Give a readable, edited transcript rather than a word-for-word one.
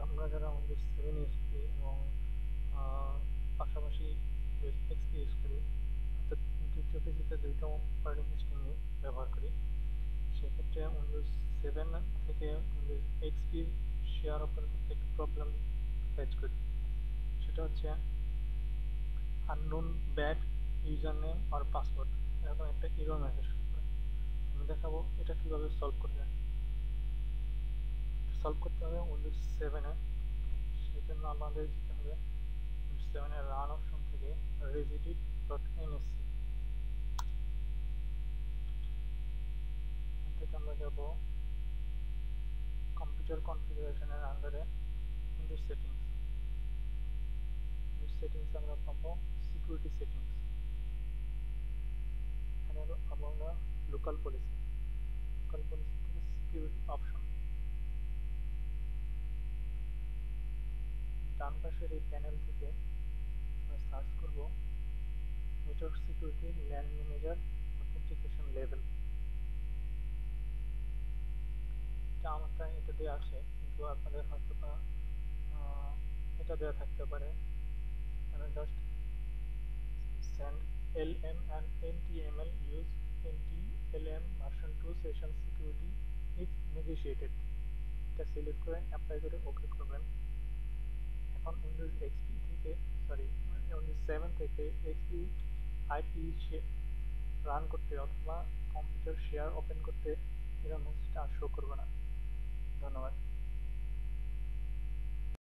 আমরা যারা Windows 7 use করি এবং পাশাপাশি এক্সপি ইউজ করি, অর্থাৎ দ্বিতীয় পেজিতে দুইটা অপারেটিং সিস্টেম ব্যবহার করি, সেক্ষেত্রে উইন্ডোজ 7 থেকে উইন্ডোজ এক্সপি শেয়ার ওপেন করতে একটু প্রবলেম ফেস করি। সেটা হচ্ছে আননোন ব্যাড ইউজার নেম আর পাসওয়ার্ড, এরকম একটা এরর মেসেজ করবে। আমি দেখাবো এটা কিভাবে সলভ করবে। সলভ করতে হবে উইন্ডোজ 7-এ। সেই জন্য আমাদের যেতে হবে উইন্ডোজ 7-এর রান অপশন থেকে regedit.msc থেকে আমরা যাব কম্পিউটার কনফিগারেশনের আন্ডারে উইন্ডোজ সেটিংস। উইন্ডোজ সেটিংস আমরা পাবো সিকিউরিটি সেটিংস, এখানে পাবো আমরা লোকাল পলিসি। লোকাল পলিসি থেকে সিকিউরিটি অপশন, ডান পাশের এই প্যানেল থেকে আমরা সার্চ করব network security LAN manager authentication level. আমারটা এটা দিয়ে আছে, কিন্তু আপনাদের হয়তো বা এটা দেওয়া থাকতে পারে। মানে just send lm and ntml use ntlm version 2 session security if negotiated, এটা সিলেক্ট করে অ্যাপ্লাই করে ওকে করবেন। এখন উইন্ডোজ এক্সপি থেকে উইন্ডোজ 7 থেকে এক্সপি আইপি রান করতে অথবা কম্পিউটার শেয়ার ওপেন করতে এরকম মেসেজটা আর শো করবে না। ধন্যবাদ।